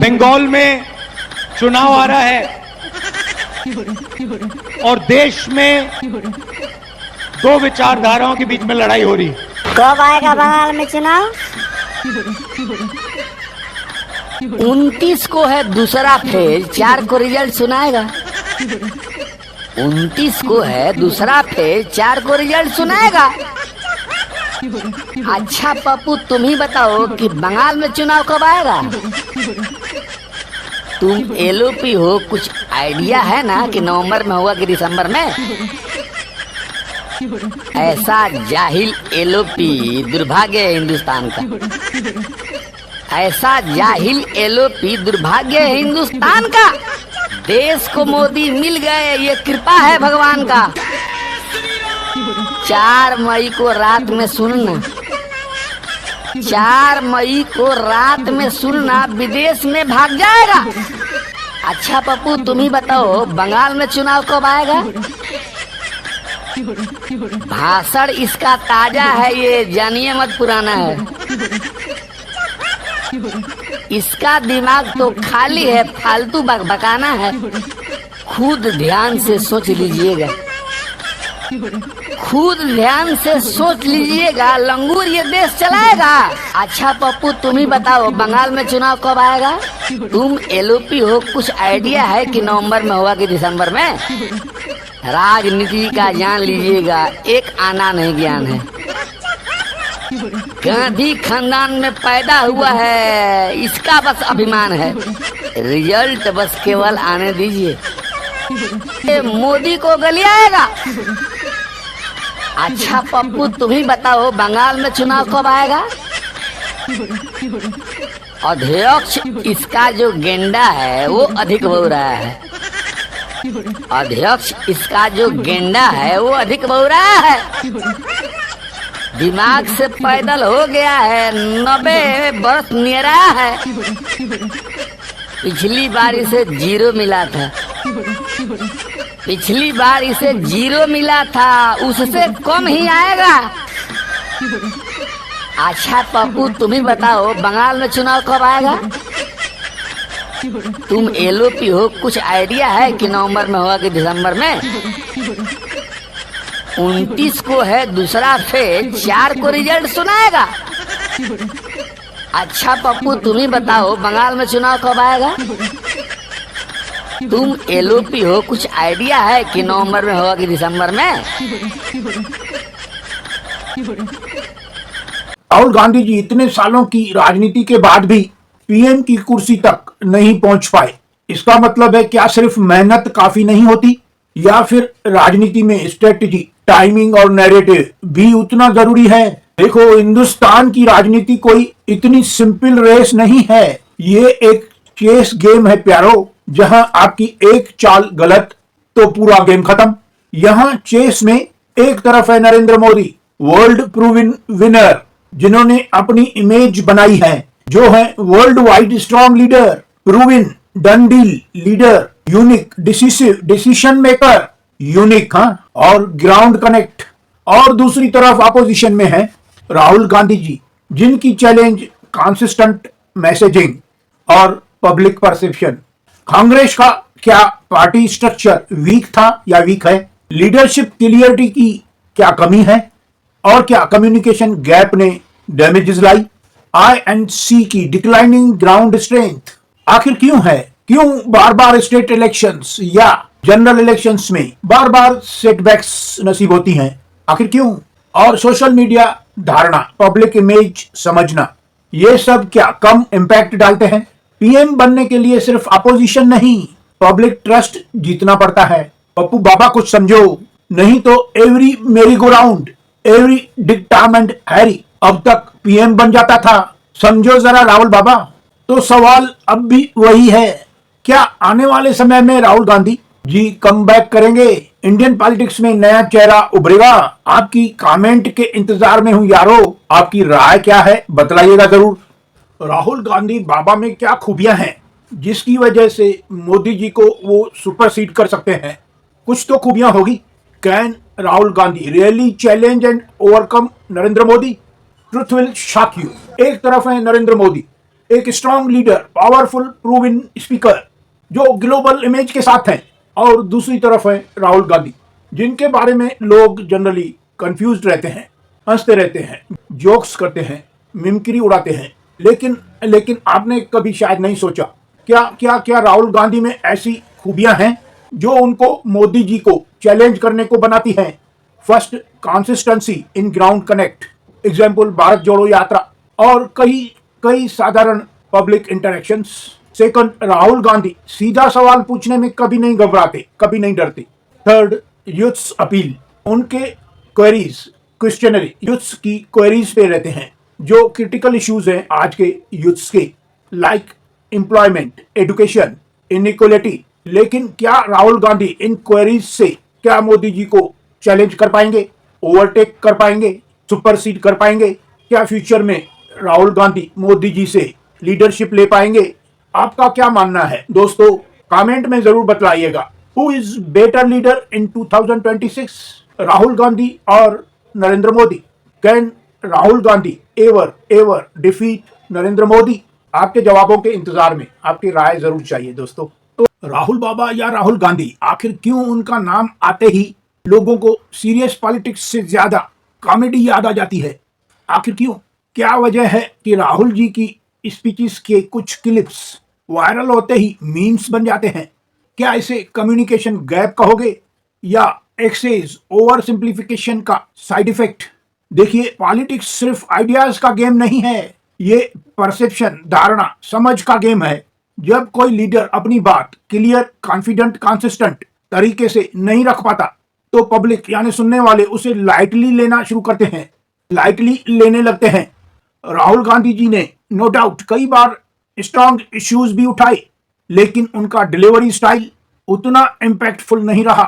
बंगाल में चुनाव आ रहा है और देश में दो विचारधाराओं के बीच में लड़ाई हो रही है। कब आएगा बंगाल में चुनाव? 29 को है दूसरा फेज, 4 को रिजल्ट सुनाएगा। 29 को है दूसरा फेज, 4 को रिजल्ट सुनाएगा। अच्छा पप्पू, तुम ही बताओ कि बंगाल में चुनाव कब आएगा? तुम एलओपी हो, कुछ आइडिया है ना कि नवंबर में होगा कि दिसंबर में? ऐसा जाहिल एलओपी दुर्भाग्य है हिंदुस्तान का। ऐसा जाहिल एलओपी दुर्भाग्य है हिंदुस्तान का। देश को मोदी मिल गए, ये कृपा है भगवान का। 4 मई को रात में सुनना, 4 मई को रात में सुनना, विदेश में भाग जाएगा। अच्छा पप्पू, तुम ही बताओ बंगाल में चुनाव कब आएगा? भाषण इसका ताजा है, ये जानिए मत पुराना है। इसका दिमाग तो खाली है, फालतू बकबकाना है। खुद ध्यान से सोच लीजिएगा, खुद ध्यान से सोच लीजिएगा, लंगूर ये देश चलाएगा। अच्छा पप्पू, तुम ही बताओ बंगाल में चुनाव कब आएगा? तुम एलओपी हो, कुछ आइडिया है कि नवंबर में होगा कि दिसंबर में? राजनीति का जान लीजिएगा, एक आना नहीं ज्ञान है। गांधी खानदान में पैदा हुआ है, इसका बस अभिमान है। रिजल्ट बस केवल आने दीजिए, मोदी को गलियाएगा। अच्छा पप्पू, तुम ही बताओ बंगाल में चुनाव कब आएगा? अध्यक्ष इसका जो गेंडा है वो अधिक बोल रहा है। अध्यक्ष इसका जो गेंडा है वो अधिक बोल रहा है। दिमाग से पैदल हो गया है, 90 बरस नियरा है। पिछली बार इसे 0 मिला था, पिछली बार इसे 0 मिला था, उससे कम ही आएगा। अच्छा पप्पू, तुम ही बताओ बंगाल में चुनाव कब आएगा? तुम एलओपी हो, कुछ आइडिया है कि नवंबर में होगा कि दिसंबर में? 29 को है दूसरा फेज, 4 को रिजल्ट सुनाएगा। अच्छा पप्पू, तुम ही बताओ बंगाल में चुनाव कब आएगा? तुम एलओपी हो, कुछ आइडिया है कि नवंबर में होगा कि दिसंबर में? राहुल गांधी जी इतने सालों की राजनीति के बाद भी पीएम की कुर्सी तक नहीं पहुंच पाए। इसका मतलब है क्या सिर्फ मेहनत काफी नहीं होती, या फिर राजनीति में स्ट्रेटेजी, टाइमिंग और नैरेटिव भी उतना जरूरी है? देखो, हिंदुस्तान की राजनीति कोई इतनी सिंपल रेस नहीं है। ये एक चेस गेम है प्यारो, जहां आपकी एक चाल गलत तो पूरा गेम खत्म। यहाँ चेस में एक तरफ है Narendra Modi, world proven winner, जिन्होंने अपनी इमेज बनाई है, जो है world wide strong leader, proven done deal leader, unique decisive decision maker, unique और ग्राउंड कनेक्ट। और दूसरी तरफ अपोजिशन में है राहुल गांधी जी, जिनकी चैलेंज कंसिस्टेंट मैसेजिंग और पब्लिक परसेप्शन। कांग्रेस का क्या पार्टी स्ट्रक्चर वीक था या वीक है? लीडरशिप क्लियरिटी की क्या कमी है? और क्या कम्युनिकेशन गैप ने डैमेजेस लाई? INC की डिक्लाइनिंग ग्राउंड स्ट्रेंथ आखिर क्यों है? क्यों बार बार स्टेट इलेक्शंस या जनरल इलेक्शंस में बार बार सेटबैक्स नसीब होती हैं? आखिर क्यों? और सोशल मीडिया धारणा, पब्लिक इमेज समझना, ये सब क्या कम इम्पैक्ट डालते हैं? पीएम बनने के लिए सिर्फ अपोजिशन नहीं, पब्लिक ट्रस्ट जीतना पड़ता है। पप्पू बाबा कुछ समझो, नहीं तो एवरी मेरी go round, every dig Tom and Harry अब तक पीएम बन जाता था। समझो जरा राहुल बाबा। तो सवाल अब भी वही है, क्या आने वाले समय में राहुल गांधी जी कम बैक करेंगे? इंडियन पॉलिटिक्स में नया चेहरा उभरेगा? आपकी कमेंट के इंतजार में हूं यारो, आपकी राय क्या है बतलाइएगा जरूर। राहुल गांधी बाबा में क्या खूबियां हैं जिसकी वजह से मोदी जी को वो सुपरसीड कर सकते हैं? कुछ तो खूबियां होगी। Can Rahul Gandhi really challenge and overcome Narendra Modi? Truth will shock you. एक तरफ है नरेंद्र मोदी, एक strong leader, powerful proven speaker जो ग्लोबल इमेज के साथ हैं, और दूसरी तरफ है राहुल गांधी, जिनके बारे में लोग जनरली कंफ्यूज रहते हैं, हंसते रहते हैं, जोक्स करते हैं, मिमिक्री उड़ाते हैं। लेकिन आपने कभी शायद नहीं सोचा क्या राहुल गांधी में ऐसी खूबियां हैं जो उनको मोदी जी को चैलेंज करने को बनाती हैं। First, consistency in ground connect, example Bharat जोड़ो यात्रा और कई साधारण public interactions. Second, Rahul Gandhi सीधा सवाल पूछने में कभी नहीं घबराते, कभी नहीं डरते। थर्ड, यूथ्स अपील, उनके क्वेरीज, क्वेश्चनरी यूथ्स की क्वेरीज पे रहते हैं जो क्रिटिकल इश्यूज हैं आज के यूथ्स के, लाइक एम्प्लॉयमेंट, एजुकेशन, इनइक्वालिटी। लेकिन क्या राहुल गांधी इन क्वेरीज से क्या मोदी जी को चैलेंज कर पाएंगे, ओवरटेक कर पाएंगे, सुपरसीड कर पाएंगे? क्या फ्यूचर में राहुल गांधी मोदी जी से लीडरशिप ले पाएंगे? आपका क्या मानना है दोस्तों? कमेंट में जरूर बतलाइएगा। Who is better leader in 2026, Rahul Gandhi और Narendra Modi? Can Rahul Gandhi ever defeat Narendra Modi? आपके जवाबों के इंतजार में आपकी राय जरूर चाहिए दोस्तों। तो राहुल बाबा या राहुल गांधी, आखिर क्यों उनका नाम आते ही लोगों को सीरियस पॉलिटिक्स से ज्यादा कॉमेडी याद आ जाती है? आखिर क्यों? क्या वजह है कि राहुल जी की स्पीचेस के कुछ क्लिप्स वायरल होते ही मीम्स बन जाते हैं? क्या इसे कम्युनिकेशन गैप कहोगे या एक्सेस ओवर सिंप्लीफिकेशन का साइड इफेक्ट? देखिए, पॉलिटिक्स सिर्फ आइडियाज का गेम नहीं है, ये परसेप्शन, धारणा, समझ का गेम है। जब कोई लीडर अपनी बात क्लियर, कॉन्फिडेंट, कंसिस्टेंट तरीके से नहीं रख पाता तो पब्लिक यानी सुनने वाले उसे लाइटली लेना शुरू करते हैं, लाइटली लेने लगते हैं। राहुल गांधी जी ने नो डाउट कई बार स्ट्रॉन्ग इश्यूज भी उठाए, लेकिन उनका डिलीवरी स्टाइल उतना इम्पैक्टफुल नहीं रहा।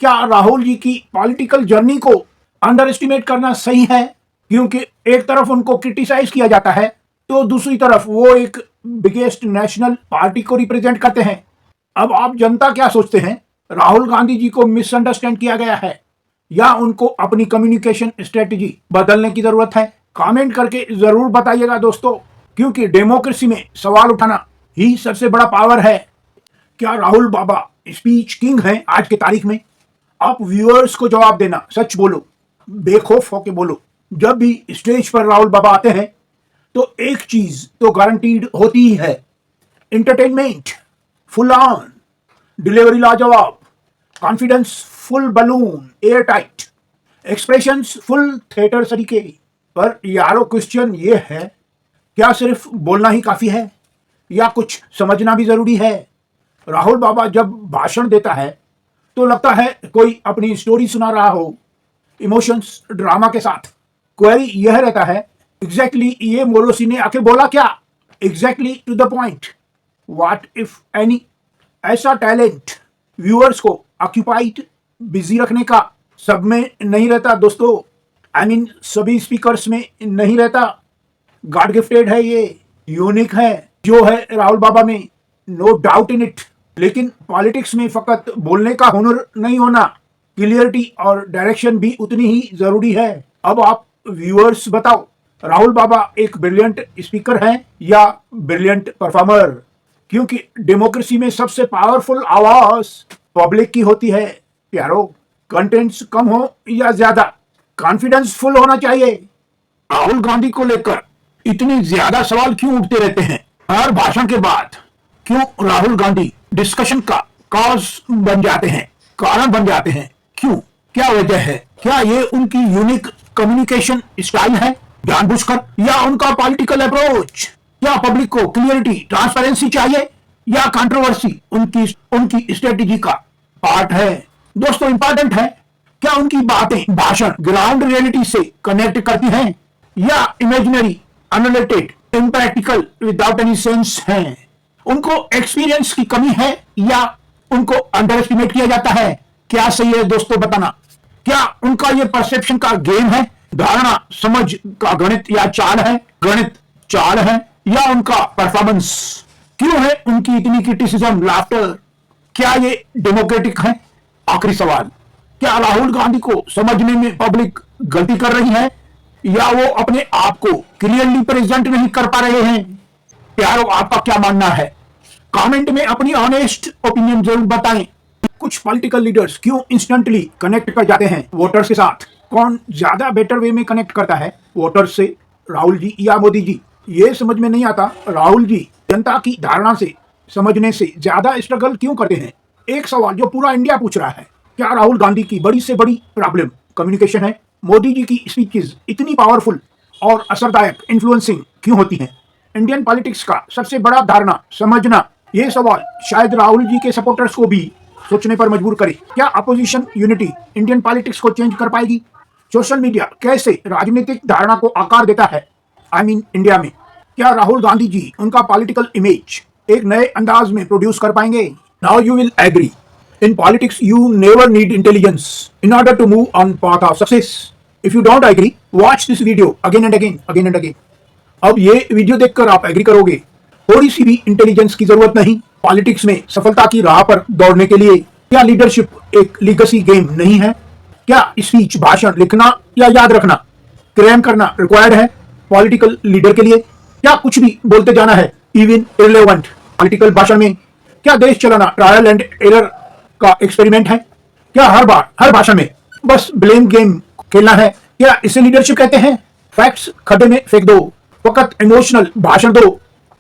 क्या राहुल जी की पॉलिटिकल जर्नी को अंडर एस्टिमेट करना सही है? क्योंकि एक तरफ उनको क्रिटिसाइज किया जाता है तो दूसरी तरफ वो एक बिगेस्ट नेशनल पार्टी को रिप्रेजेंट करते हैं। अब आप जनता क्या सोचते हैं? राहुल गांधी जी को मिसअंडरस्टैंड किया गया है या उनको अपनी कम्युनिकेशन स्ट्रेटजी बदलने की जरूरत है? कमेंट करके जरूर बताइएगा दोस्तों, क्योंकि डेमोक्रेसी में सवाल उठाना ही सबसे बड़ा पावर है। क्या राहुल बाबा स्पीच किंग हैं आज के तारीख में? आप व्यूअर्स को जवाब देना, सच बोलो, बेखौफ होके बोलो। जब भी स्टेज पर राहुल बाबा आते हैं तो एक चीज तो गारंटीड होती ही है, एंटरटेनमेंट फुल ऑन, डिलीवरी लाजवाब, confidence full balloon, air tight, expressions full theatre सरीके। पर यारो क्वेश्चन ये है, क्या सिर्फ बोलना ही काफी है या कुछ समझना भी जरूरी है? राहुल बाबा जब भाषण देता है तो लगता है कोई अपनी स्टोरी सुना रहा हो, इमोशंस, ड्रामा के साथ। क्वेरी यह रहता है, एग्जैक्टली ये मोरोसी ने आके बोला क्या? Exactly to the point, what if any? ऐसा टैलेंट व्यूअर्स को ऑक्यूपाइड, बिजी रखने का सब में नहीं रहता दोस्तों। I mean, सभी स्पीकर्स में नहीं रहता। गॉड गिफ्टेड है, ये यूनिक है जो है राहुल बाबा में, नो डाउट इन इट। लेकिन पॉलिटिक्स में फकत बोलने का हुनर नहीं होना, क्लियरिटी और डायरेक्शन भी उतनी ही जरूरी है। अब आप व्यूअर्स बताओ, राहुल बाबा एक ब्रिलियंट स्पीकर हैं या ब्रिलियंट परफॉर्मर? क्योंकि डेमोक्रेसी में सबसे पावरफुल आवाज पब्लिक की होती है प्यारो। कंटेंट्स कम हो या ज्यादा, कॉन्फिडेंस फुल होना चाहिए। राहुल गांधी को लेकर इतने ज्यादा सवाल क्यों उठते रहते हैं हर भाषण के बाद? क्यों राहुल गांधी डिस्कशन का कॉज बन जाते हैं, कारण बन जाते हैं? क्यों? क्या वजह है? क्या ये उनकी यूनिक कम्युनिकेशन स्टाइल है जानबूझकर, या उनका पॉलिटिकल अप्रोच? क्या पब्लिक को क्लियरिटी, ट्रांसपेरेंसी चाहिए या कंट्रोवर्सी उनकी स्ट्रेटेजी का पार्ट है? दोस्तों, इंपॉर्टेंट है, क्या उनकी बातें, भाषण ग्राउंड रियलिटी से कनेक्ट करती हैं या imaginary, unrelated, impractical, without any sense हैं? उनको एक्सपीरियंस की कमी है या उनको अंडर एस्टिमेट किया जाता है? क्या सही है दोस्तों बताना। क्या उनका ये परसेप्शन का गेम है, धारणा समझ का गणित या चाल है, गणित चाल है, या उनका परफॉर्मेंस? क्यों है उनकी इतनी क्रिटिसिज्म, लाफ्टर? क्या ये डेमोक्रेटिक है? आखिरी सवाल, क्या राहुल गांधी को समझने में पब्लिक गलती कर रही है या वो अपने आप को क्लियरली प्रेजेंट नहीं कर पा रहे हैं? प्यारो, आपका क्या मानना है? कमेंट में अपनी ऑनेस्ट ओपिनियन जरूर बताएं। कुछ पॉलिटिकल लीडर्स क्यों इंस्टेंटली कनेक्ट कर जाते हैं वोटर्स के साथ? कौन ज्यादा बेटर वे में कनेक्ट करता है वोटर्स से, राहुल जी या मोदी जी? ये समझ में नहीं आता, राहुल जी जनता की धारणा से समझने से ज्यादा स्ट्रगल क्यों करते हैं? एक सवाल जो पूरा इंडिया पूछ रहा है, क्या राहुल गांधी की बड़ी से बड़ी प्रॉब्लम कम्युनिकेशन है? मोदी जी की स्पीचेस इतनी पावरफुल और असरदायक, इन्फ्लुएंसिंग क्यों होती हैं? इंडियन पॉलिटिक्स का सबसे बड़ा धारणा समझना, ये सवाल शायद राहुल जी के सपोर्टर्स को भी सोचने पर मजबूर करे। क्या अपोजिशन यूनिटी इंडियन पॉलिटिक्स को चेंज कर पाएगी? सोशल मीडिया कैसे राजनीतिक धारणा को आकार देता है, आई मीन इंडिया में? क्या राहुल गांधी जी उनका पॉलिटिकल इमेज एक नए अंदाज में प्रोड्यूस कर पाएंगे? Now you will agree, in politics you never need intelligence in order to move on path of success. If you don't agree, watch this video again and again, again and again. अब ये video देखकर आप agree करोगे, थोड़ी सी भी intelligence की जरूरत नहीं पॉलिटिक्स में सफलता की राह पर दौड़ने के लिए। क्या लीडरशिप एक लीगेसी गेम नहीं है? क्या स्पीच, भाषण लिखना या याद रखना, क्रैम करना रिक्वायर्ड है पॉलिटिकल लीडर के लिए? क्या कुछ भी बोलते जाना है, इवन इररिलेवेंट पॉलिटिकल भाषण में? क्या देश चलाना ट्रायल एंड एरर का एक्सपेरिमेंट है? क्या हर बार हर भाषण में बस ब्लेम गेम खेलना है? क्या इसे लीडरशिप कहते हैं? फैक्ट्स खड्डे में फेंक दो, फकत इमोशनल भाषण दो,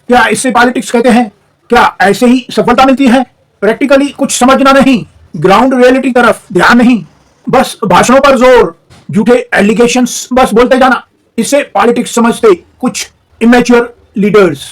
क्या इससे पॉलिटिक्स कहते हैं? क्या ऐसे ही सफलता मिलती है? प्रैक्टिकली कुछ समझना नहीं, ग्राउंड रियलिटी तरफ ध्यान नहीं, बस भाषणों पर जोर, झूठे एलिगेशंस बस बोलते जाना, इससे पॉलिटिक्स समझते कुछ इमेच्योर लीडर्स।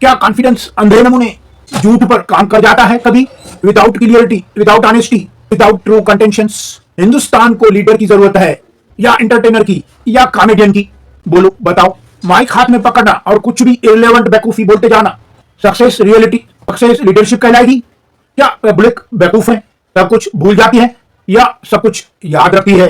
क्या कॉन्फिडेंस अंधे नमूने झूठ पर काम कर जाता है कभी, without clarity, without honesty, without true contentions? Hindustan को लीडर की जरूरत है या एंटरटेनर की या कॉमेडियन की? बोलो, बताओ। माइक हाथ में पकड़ना और कुछ भी इररिलेवेंट बेवकूफी बोलते जाना सक्सेस रियलिटी, सक्सेस लीडरशिप कहलाएगी? क्या पब्लिक बेवकूफ है, सब कुछ भूल जाती है या सब कुछ याद रखती है?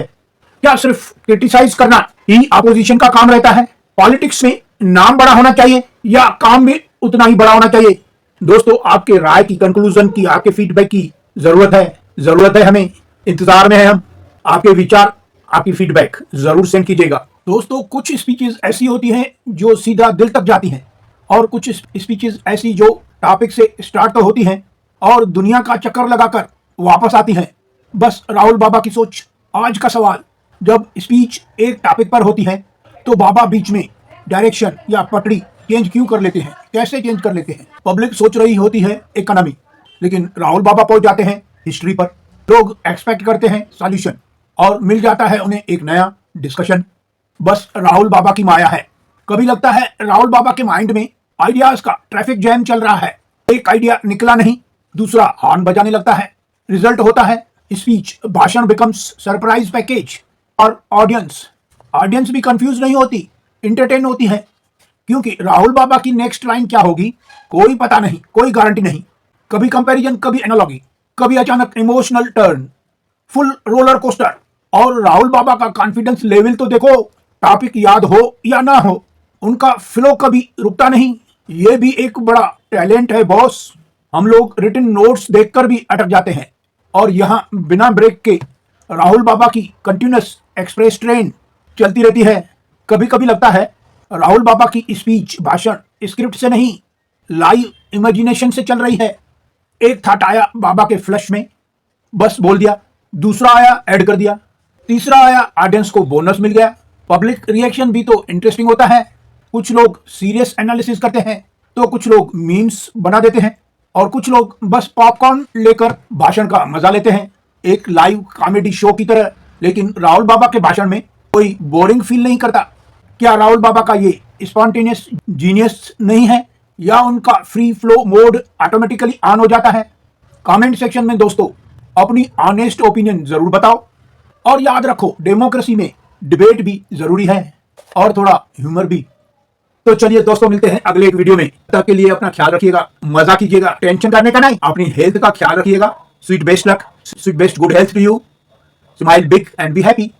क्या सिर्फ क्रिटिसाइज करना ही अपोजिशन का काम रहता है? पॉलिटिक्स में नाम बड़ा होना चाहिए या काम भी उतना ही बड़ा होना चाहिए? दोस्तों, आपके राय की, कंक्लूजन की, आपके फीडबैक की जरूरत है हमें। इंतजार में है हम। आपके विचार, आपकी फीडबैक जरूर सेंड कीजिएगा। दोस्तों, कुछ स्पीचेस ऐसी होती हैं जो सीधा दिल तक जाती हैं और कुछ स्पीचेस ऐसी जो टॉपिक से स्टार्ट तो होती हैं और दुनिया का चक्कर लगाकर वापस आती हैं। बस राहुल बाबा की सोच। आज का सवाल, जब स्पीच एक टॉपिक पर होती है तो बाबा बीच में डायरेक्शन या पटड़ी चेंज क्यों कर लेते हैं? कैसे चेंज कर लेते हैं? पब्लिक सोच रही होती है इकोनॉमी, लेकिन राहुल बाबा पहुंच जाते हैं हिस्ट्री पर। लोग एक्सपेक्ट करते हैं सॉल्यूशन और मिल जाता है उन्हें एक नया डिस्कशन। बस राहुल बाबा की माया है। कभी लगता है राहुल बाबा के माइंड में आइडियाज का ट्रैफिक जैम चल रहा है, एक आइडिया निकला नहीं, दूसरा हॉर्न बजाने लगता है। रिजल्ट होता है स्पीच, भाषण बिकम्स सरप्राइज पैकेज और ऑडियंस भी कंफ्यूज नहीं होती, इंटरटेन होती है, क्योंकि राहुल बाबा की नेक्स्ट लाइन क्या होगी कोई पता नहीं, कोई गारंटी नहीं। कभी कंपैरिजन, कभी एनालॉजी, कभी अचानक emotional turn, full roller coaster. और राहुल बाबा का कॉन्फिडेंस लेवल तो देखो, टॉपिक याद हो या ना हो, उनका फ्लो कभी रुकता नहीं। ये भी एक बड़ा टैलेंट है बॉस। हम लोग रिटन नोट्स देखकर भी अटक जाते हैं और यहाँ बिना ब्रेक के राहुल बाबा की कंटिन्यूअस एक्सप्रेस ट्रेन चलती रहती है। कभी कभी लगता है राहुल बाबा की स्पीच, भाषण स्क्रिप्ट से नहीं, लाइव इमेजिनेशन से चल रही है। एक थॉट आया बाबा के फ्लश में, बस बोल दिया, दूसरा आया ऐड कर दिया, तीसरा आया ऑडियंस को बोनस मिल गया। पब्लिक रिएक्शन भी तो इंटरेस्टिंग होता है। कुछ लोग सीरियस एनालिसिस करते हैं तो कुछ लोग मीम्स बना देते हैं और कुछ लोग बस पॉपकॉर्न लेकर भाषण का मजा लेते हैं, एक लाइव कॉमेडी शो की तरह। लेकिन राहुल बाबा के भाषण में कोई बोरिंग फील नहीं करता। क्या राहुल बाबा का ये स्पॉन्टेनियस जीनियस नहीं है या उनका free flow mode automatically on हो जाता है? कमेंट सेक्शन में दोस्तों अपनी ऑनेस्ट ओपिनियन जरूर बताओ और याद रखो, डेमोक्रेसी में डिबेट भी जरूरी है और थोड़ा ह्यूमर भी। तो चलिए दोस्तों, मिलते हैं अगले एक वीडियो में। तब के लिए अपना ख्याल रखिएगा, मजा कीजिएगा, टेंशन करने का नहीं, अपनी हेल्थ का ख्याल रखिएगा। Sweet best luck, sweet best good health to you. Smile big and be happy.